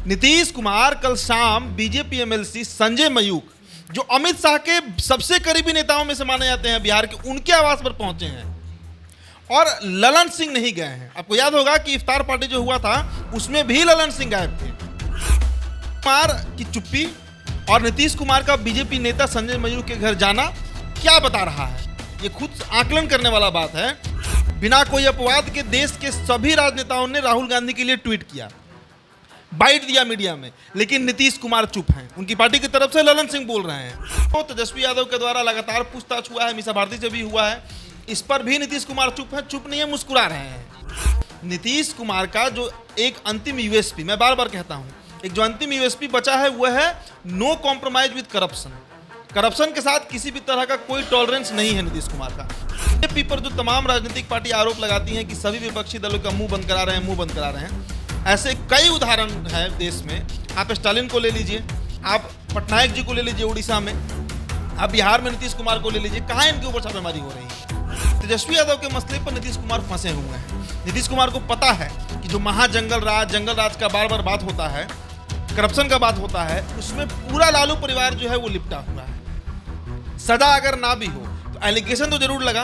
नीतीश कुमार कल शाम BJP MLC Sanjay Mayukh, जो अमित शाह के सबसे करीबी नेताओं में से माने जाते हैं बिहार के, उनके आवास पर पहुंचे हैं और ललन सिंह नहीं गए हैं। आपको याद होगा कि इफ्तार पार्टी जो हुआ था उसमें भी ललन सिंह गायब थे। कुमार की चुप्पी और नीतीश कुमार का बीजेपी नेता संजय मयूख के घर जाना क्या बता रहा है? ये खुद आकलन करने वाला बात है। बिना कोई अपवाद के देश के सभी राजनेताओं ने राहुल गांधी के लिए ट्वीट किया, बाइट दिया मीडिया में, लेकिन नीतीश कुमार चुप हैं। उनकी पार्टी की तरफ से ललन सिंह बोल रहे हैं। तो तेजस्वी यादव के द्वारा लगातार पूछताछ हुआ है, मीसा भारती से भी हुआ है, इस पर भी नीतीश कुमार चुप हैं। चुप नहीं है, मुस्कुरा रहे हैं। नीतीश कुमार का जो एक अंतिम यूएसपी, मैं बार बार कहता हूं, एक जो अंतिम यूएसपी बचा है वह है no compromise with corruption. Corruption के साथ किसी भी तरह का कोई टॉलरेंस नहीं है नीतीश कुमार का। बीजेपी पर जो तमाम राजनीतिक पार्टी आरोप लगाती हैं कि सभी विपक्षी दलों का मुंह बंद करा रहे हैं, मुंह बंद करा रहे हैं, ऐसे कई उदाहरण है देश में। आप स्टालिन को ले लीजिए, आप पटनायक जी को ले लीजिए उड़ीसा में, आप बिहार में नीतीश कुमार को ले लीजिए, कहाँ इनके ऊपर छापेमारी हो रही है। तेजस्वी यादव के मसले पर नीतीश कुमार फंसे हुए हैं। नीतीश कुमार को पता है कि जो जंगल राज का बार बार बात होता है, करप्शन का बात होता है, उसमें पूरा लालू परिवार जो है वो लिपटा हुआ है। सजा अगर ना भी हो तो एलिगेशन तो जरूर लगा।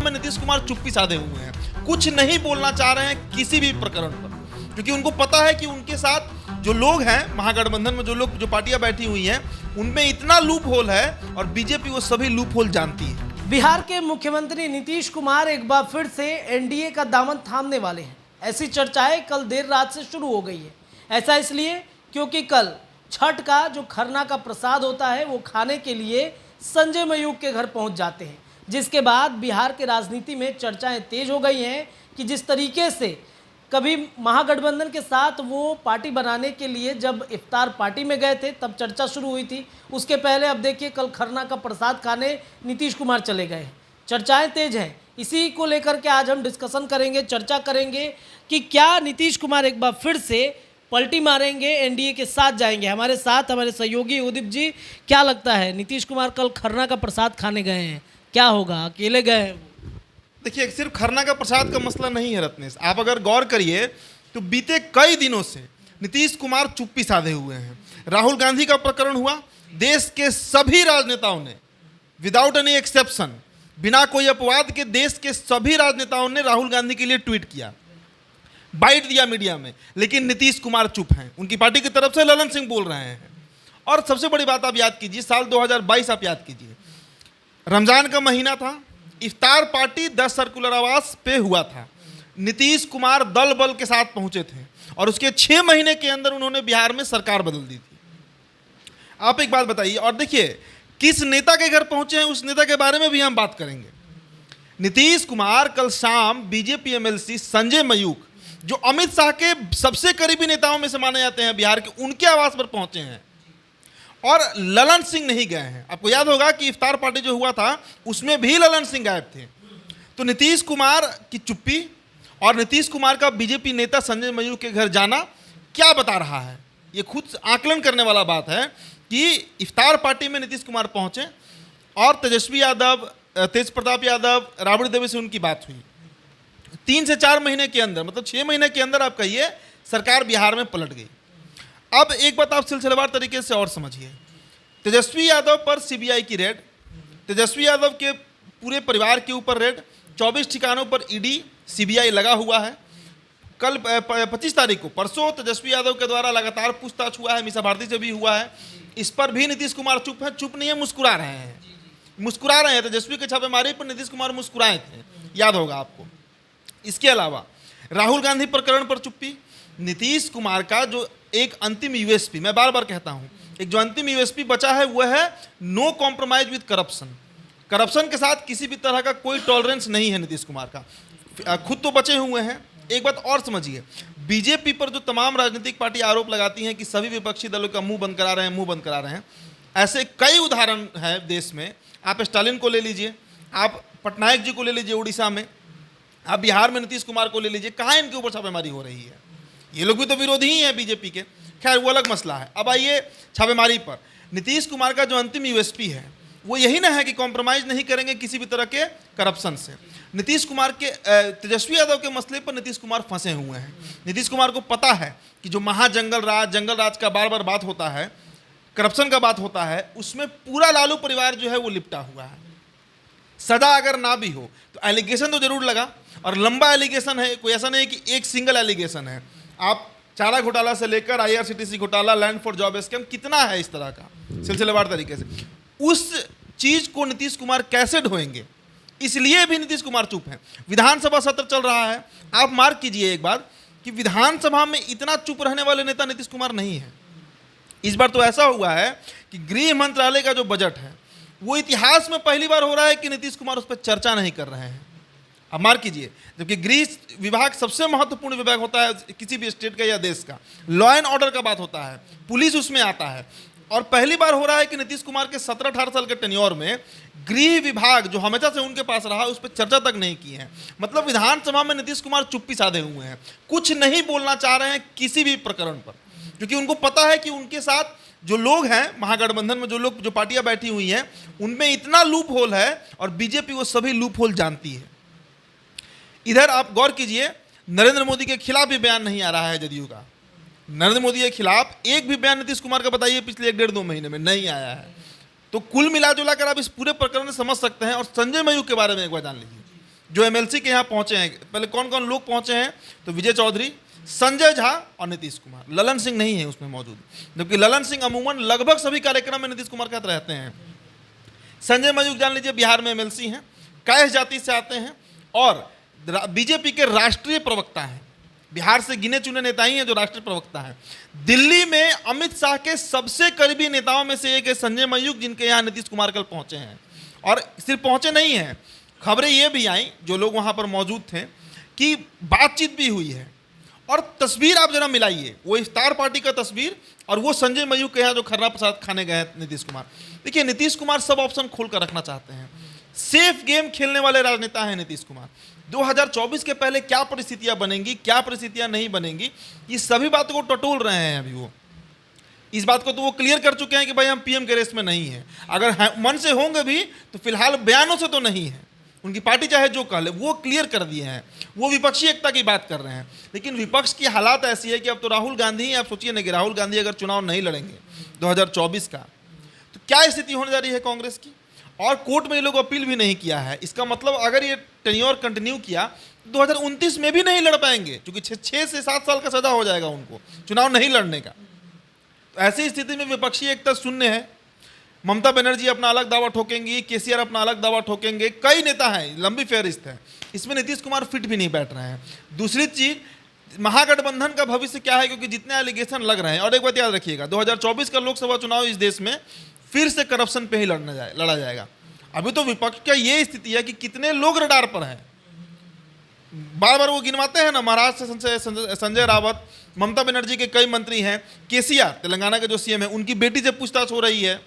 नीतीश कुमार चुप्पी साधे हुए हैं, कुछ नहीं बोलना चाह रहे हैं किसी भी प्रकरण पर, क्योंकि उनको पता है कि उनके साथ जो लोग हैं महागठबंधन में, जो पार्टियां बैठी हुई हैं, उनमें इतना लूप होल है और बीजेपी वो सभी लूप होल जानती है। बिहार के मुख्यमंत्री नीतीश कुमार एक बार फिर से एनडीए का दामन थामने वाले हैं। ऐसी चर्चाएं कल देर रात से शुरू हो गई है। ऐसा इसलिए क्योंकि कल छठ का जो खरना का प्रसाद होता है वो खाने के लिए संजय मयूख के घर पहुंच जाते हैं, जिसके बाद बिहार के राजनीति में चर्चाएं तेज हो गई हैं कि जिस तरीके से कभी महागठबंधन के साथ वो पार्टी बनाने के लिए जब इफ्तार पार्टी में गए थे तब चर्चा शुरू हुई थी, उसके पहले अब देखिए कल खरना का प्रसाद खाने नीतीश कुमार चले गए। चर्चाएं तेज हैं। इसी को लेकर के आज हम डिस्कशन करेंगे, चर्चा करेंगे कि क्या नीतीश कुमार एक बार फिर से पलटी मारेंगे, एनडीए के साथ जाएंगे। हमारे साथ हमारे सहयोगी उदीप जी, क्या लगता है नीतीश कुमार कल खरना का प्रसाद खाने गए हैं, क्या होगा? अकेले गए हैं? देखिए, सिर्फ खरना का प्रसाद का मसला नहीं है रत्नेश। आप अगर गौर करिए तो बीते कई दिनों से नीतीश कुमार चुप्पी साधे हुए हैं। राहुल गांधी का प्रकरण हुआ, देश के सभी राजनेताओं ने विदाउट एनी एक्सेप्शन, बिना कोई अपवाद के देश के सभी राजनेताओं ने राहुल गांधी के लिए ट्वीट किया, बाइट दिया मीडिया में, लेकिन नीतीश कुमार चुप हैं। उनकी पार्टी की तरफ से ललन सिंह बोल रहे हैं। और सबसे बड़ी बात आप याद कीजिए, साल 2022 आप याद कीजिए, रमजान का महीना था, इफ्तार पार्टी 10 सर्कुलर आवास पे हुआ था। नीतीश कुमार दल बल के साथ पहुंचे थे और उसके 6 महीने के अंदर उन्होंने बिहार में सरकार बदल दी थी। आप एक बात बताइए, और देखिए किस नेता के घर पहुंचे हैं, उस नेता के बारे में भी हम बात करेंगे। नीतीश कुमार कल शाम बीजेपी एमएलसी संजय मयूख, जो अमित शाह के सबसे करीबी नेताओं में से माने जाते हैं बिहार के, उनके आवास पर पहुंचे हैं और ललन सिंह नहीं गए हैं। आपको याद होगा कि इफ्तार पार्टी जो हुआ था उसमें भी ललन सिंह गायब थे। तो नीतीश कुमार की चुप्पी और नीतीश कुमार का बीजेपी नेता संजय मयूख के घर जाना क्या बता रहा है? ये खुद आकलन करने वाला बात है कि इफ्तार पार्टी में नीतीश कुमार पहुंचे और तेजस्वी यादव, तेज प्रताप यादव, राबड़ी देवी से उनकी बात हुई। 3 से 4 महीने के अंदर, मतलब 6 महीने के अंदर आप कहिए, सरकार बिहार में पलट गई। अब एक बात आप सिलसिलेवार तरीके से और समझिए, तेजस्वी यादव पर सीबीआई की रेड, तेजस्वी यादव के पूरे परिवार के ऊपर रेड, 24 ठिकानों पर ईडी सीबीआई लगा हुआ है। कल 25 तारीख को, परसों, तेजस्वी यादव के द्वारा लगातार पूछताछ हुआ है, मीसा भारती से भी हुआ है, इस पर भी नीतीश कुमार चुप हैं। चुप नहीं है, मुस्कुरा रहे हैं, मुस्कुरा रहे हैं। तेजस्वी के छापेमारी पर नीतीश कुमार मुस्कुराए थे, याद होगा आपको। इसके अलावा राहुल गांधी प्रकरण पर चुप्पी, नीतीश कुमार का जो एक अंतिम यूएसपी, मैं बार बार कहता हूं, एक जो अंतिम यूएसपी बचा है वह है no compromise with corruption. Corruption के साथ किसी भी तरह का कोई टॉलरेंस नहीं है नीतीश कुमार का। खुद तो बचे हुए हैं। एक बात और समझिए, बीजेपी पर जो तमाम राजनीतिक पार्टी आरोप लगाती हैं कि सभी विपक्षी दलों का मुंह बंद करा रहे हैं, मुंह बंद करा रहे हैं, ऐसे कई उदाहरण है देश में। आप स्टालिन को ले लीजिए, आप पटनायक जी को ले लीजिए उड़ीसा में, आप बिहार में नीतीश कुमार को ले लीजिए, कहाँ इनके ऊपर छापेमारी हो रही है? ये लोग भी तो विरोधी ही हैं बीजेपी के। खैर वो अलग मसला है। अब आइए छापेमारी पर। नीतीश कुमार का जो अंतिम यूएसपी है वो यही ना है कि कॉम्प्रोमाइज नहीं करेंगे किसी भी तरह के करप्शन से। नीतीश कुमार के तेजस्वी यादव के मसले पर नीतीश कुमार फंसे हुए हैं। नीतीश कुमार को पता है कि जो जंगल राज का बार बार बात होता है, करप्शन का बात होता है, उसमें पूरा लालू परिवार जो है वो लिपटा हुआ है। सजा अगर ना भी हो तो एलिगेशन तो जरूर लगा, और लंबा एलिगेशन है, कोई ऐसा नहीं है कि एक सिंगल एलिगेशन है। आप चारा घोटाला से लेकर IRCTC घोटाला, लैंड फॉर जॉब स्कैम, कितना है इस तरह का सिलसिलेवार तरीके से। उस चीज को नीतीश कुमार कैसे ढोएंगे, इसलिए भी नीतीश कुमार चुप है। विधानसभा सत्र चल रहा है, आप मार्क कीजिए एक बात कि विधानसभा में इतना चुप रहने वाले नेता नीतीश कुमार नहीं है। इस बार तो ऐसा हुआ है कि गृह मंत्रालय का जो बजट है वो इतिहास में पहली बार हो रहा है कि नीतीश कुमार उस पर चर्चा नहीं कर रहे हैं। आप मार्क कीजिए, जबकि गृह विभाग सबसे महत्वपूर्ण विभाग होता है किसी भी स्टेट का या देश का, लॉ एंड ऑर्डर का बात होता है, पुलिस उसमें आता है, और पहली बार हो रहा है कि नीतीश कुमार के 17-18 साल के टेन्योर में गृह विभाग जो हमेशा से उनके पास रहा उस पर चर्चा तक नहीं की है। मतलब विधानसभा में नीतीश कुमार चुप्पी साधे हुए हैं, कुछ नहीं बोलना चाह रहे हैं किसी भी प्रकरण पर, क्योंकि उनको पता है कि उनके साथ जो लोग हैं, महागठबंधन में जो पार्टियां बैठी हुई हैं, उनमें इतना लूप होल है, और बीजेपी वो सभी लूप होल जानती है। इधर आप गौर कीजिए, नरेंद्र मोदी के खिलाफ भी बयान नहीं आ रहा है जदयू का। नरेंद्र मोदी के खिलाफ एक भी बयान नीतीश कुमार का बताइए पिछले 1-1.5-2 महीने में नहीं आया है। तो कुल मिलाजुला कर आप इस पूरे प्रकरण में समझ सकते हैं। और संजय मयूख के बारे में एक बार जान लीजिए, जो MLC के यहाँ पहुंचे हैं। पहले कौन कौन लोग पहुंचे हैं, तो विजय चौधरी, संजय झा और नीतीश कुमार। ललन सिंह नहीं है उसमें मौजूद, जबकि ललन सिंह अमूमन लगभग सभी कार्यक्रम में नीतीश कुमार के साथ रहते हैं। संजय मयूख जान लीजिए बिहार में MLC हैं, कैश जाति से आते हैं, और बीजेपी के राष्ट्रीय प्रवक्ता हैं। बिहार से गिने चुने नेता ही हैं जो राष्ट्रीय प्रवक्ता हैं। दिल्ली में अमित शाह के सबसे करीबी नेताओं में से एक है संजय मयूख, जिनके यहाँ नीतीश कुमार कल पहुंचे हैं। और सिर्फ पहुंचे नहीं हैं, खबरें ये भी आई, जो लोग वहां पर मौजूद थे, कि बातचीत भी हुई है। और तस्वीर आप जरा मिलाइए, वो इफ्तार पार्टी का तस्वीर और वो संजय मयूख के यहाँ जो खर्रा प्रसाद खाने गए हैं नीतीश कुमार। देखिए, नीतीश कुमार सब ऑप्शन खोल कर रखना चाहते हैं, सेफ गेम खेलने वाले राजनेता हैं नीतीश कुमार। 2024 के पहले क्या परिस्थितियां बनेंगी, क्या परिस्थितियां नहीं बनेंगी, ये सभी बातों को टटोल रहे हैं अभी वो। इस बात को तो वो क्लियर कर चुके हैं कि भाई हम PM के रेस में नहीं हैं। अगर मन से होंगे भी तो फिलहाल बयानों से तो नहीं है। उनकी पार्टी चाहे जो कह ले, वो क्लियर कर दिए हैं। वो विपक्षी एकता की बात कर रहे हैं, लेकिन विपक्ष की हालात ऐसी है कि अब तो राहुल गांधी ही, आप सोचिए ना कि राहुल गांधी अगर चुनाव नहीं लड़ेंगे 2024 का, तो क्या स्थिति होने जा रही है कांग्रेस की। और कोर्ट में ये लोग अपील भी नहीं किया है। इसका मतलब अगर ये टेन्योर कंटिन्यू किया तो 2029 में भी नहीं लड़ पाएंगे, क्योंकि 6 से 7 साल का सजा हो जाएगा उनको चुनाव नहीं लड़ने का। तो ऐसी स्थिति में विपक्षी एकता शून्य है। ममता बनर्जी अपना अलग दावा ठोकेंगी, KCR अपना अलग दावा ठोकेंगे, कई नेता हैं, लंबी फहरिस्त है। इसमें नीतीश कुमार फिट भी नहीं बैठ रहे हैं। दूसरी चीज, महागठबंधन का भविष्य क्या है, क्योंकि जितने एलिगेशन लग रहे हैं। और एक बात याद रखिएगा, 2024 का लोकसभा चुनाव इस देश में फिर से करप्शन पे ही लड़ा जाएगा। अभी तो विपक्ष का ये स्थिति है कि कितने लोग रडार पर हैं, बार बार वो गिनवाते हैं ना। महाराष्ट्र से संजय रावत, ममता बनर्जी के कई मंत्री हैं, KCR तेलंगाना के जो CM है, उनकी बेटी से पूछताछ हो रही है,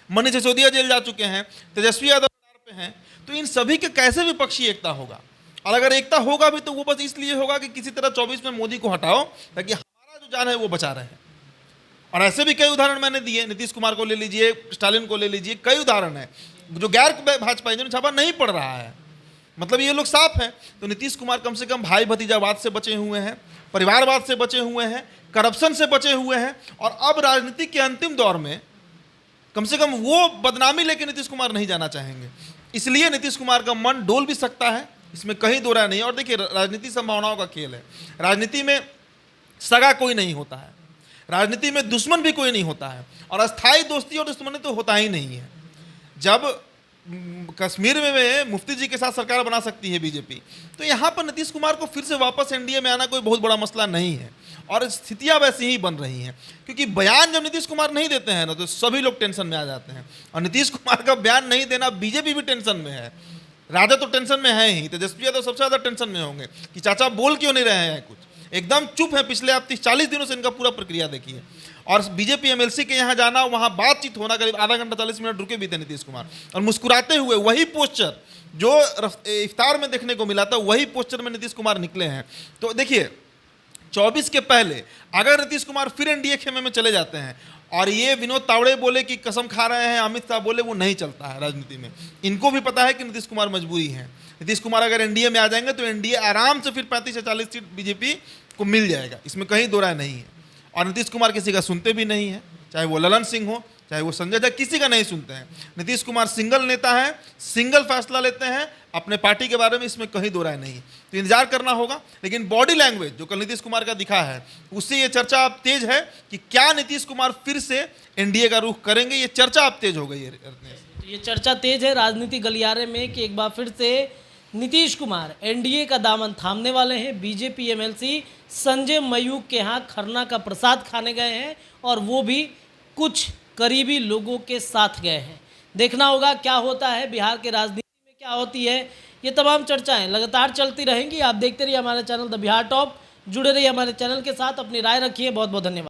मनीष सिसोदिया जेल जा चुके हैं, तेजस्वी यादव रडार पे हैं। तो इन सभी के कैसे विपक्षी एकता होगा। और अगर एकता होगा भी तो वो बस इसलिए होगा कि किसी तरह 24 में मोदी को हटाओ, ताकि हमारा जो जान है वो बचा रहे। और ऐसे भी कई उदाहरण मैंने दिए, नीतीश कुमार को ले लीजिए, स्टालिन को ले लीजिए, कई उदाहरण है जो गैर भाजपा जिन्हें छापा नहीं पड़ रहा है। मतलब ये लोग साफ हैं। तो नीतीश कुमार कम से कम भाई भतीजावाद से बचे हुए हैं, परिवारवाद से बचे हुए हैं, करप्शन से बचे हुए हैं, और अब राजनीति के अंतिम दौर में कम से कम वो बदनामी लेके नीतीश कुमार नहीं जाना चाहेंगे। इसलिए नीतीश कुमार का मन डोल भी सकता है, इसमें कहीं दो राय नहीं। और देखिए, राजनीति संभावनाओं का खेल है। राजनीति में सगा कोई नहीं होता है, राजनीति में दुश्मन भी कोई नहीं होता है, और अस्थायी दोस्ती और दुश्मनी तो होता ही नहीं है। जब कश्मीर में मुफ्ती जी के साथ सरकार बना सकती है बीजेपी, तो यहाँ पर नीतीश कुमार को फिर से वापस NDA में आना कोई बहुत बड़ा मसला नहीं है। और स्थितियाँ वैसी ही बन रही हैं, क्योंकि बयान जब नीतीश कुमार नहीं देते हैं ना, तो सभी लोग टेंशन में आ जाते हैं। और नीतीश कुमार का बयान नहीं देना, बीजेपी भी टेंशन में है, राजद तो टेंशन में है ही, तेजस्वी यादव सबसे ज़्यादा टेंशन में होंगे कि चाचा बोल क्यों नहीं रहे हैं, कुछ एकदम चुप है। पिछले आप 30-40 दिनों से इनका पूरा प्रक्रिया देखिए। और बीजेपी MLC के यहाँ जाना, वहाँ बातचीत होना, करीब आधा घंटा 40 मिनट रुके भी थे नीतीश कुमार, और मुस्कुराते हुए वही पोस्चर जो इफ्तार में देखने को मिला था, वही पोस्चर में नीतीश कुमार निकले हैं। तो देखिए, 24 के पहले अगर नीतीश कुमार फिर एनडीए खेमे में चले जाते हैं और ये विनोद तावड़े बोले कि कसम खा रहे हैं, अमित शाह बोले, वो नहीं चलता है राजनीति में। इनको भी पता है कि नीतीश कुमार मजबूरी है। नीतीश कुमार अगर एनडीए में आ जाएंगे तो एनडीए आराम से फिर 35 से 40 सीट बीजेपी को मिल जाएगा, इसमें कहीं दो राय नहीं है। और नीतीश कुमार किसी का सुनते भी नहीं है, चाहे वो ललन सिंह हो, चाहे वो संजय झा, किसी का नहीं सुनते हैं। नीतीश कुमार सिंगल नेता है, सिंगल फैसला लेते हैं अपने पार्टी के बारे में, इसमें कहीं दो राय नहीं है। तो इंतजार करना होगा। लेकिन बॉडी लैंग्वेज जो कल नीतीश कुमार का दिखा है, उससे ये चर्चा अब तेज है कि क्या नीतीश कुमार फिर से एनडीए का रुख करेंगे। ये चर्चा अब तेज हो गई है। ये चर्चा तेज है राजनीति गलियारे में कि एक बार फिर से नीतीश कुमार एनडीए का दामन थामने वाले हैं। बीजेपी एमएलसी संजय मयूख के यहाँ खरना का प्रसाद खाने गए हैं और वो भी कुछ करीबी लोगों के साथ गए हैं। देखना होगा क्या होता है, बिहार के राजनीति में क्या होती है। ये तमाम चर्चाएं लगातार चलती रहेंगी। आप देखते रहिए हमारे चैनल द बिहार टॉप, जुड़े रहिए हमारे चैनल के साथ, अपनी राय रखिए। बहुत बहुत धन्यवाद।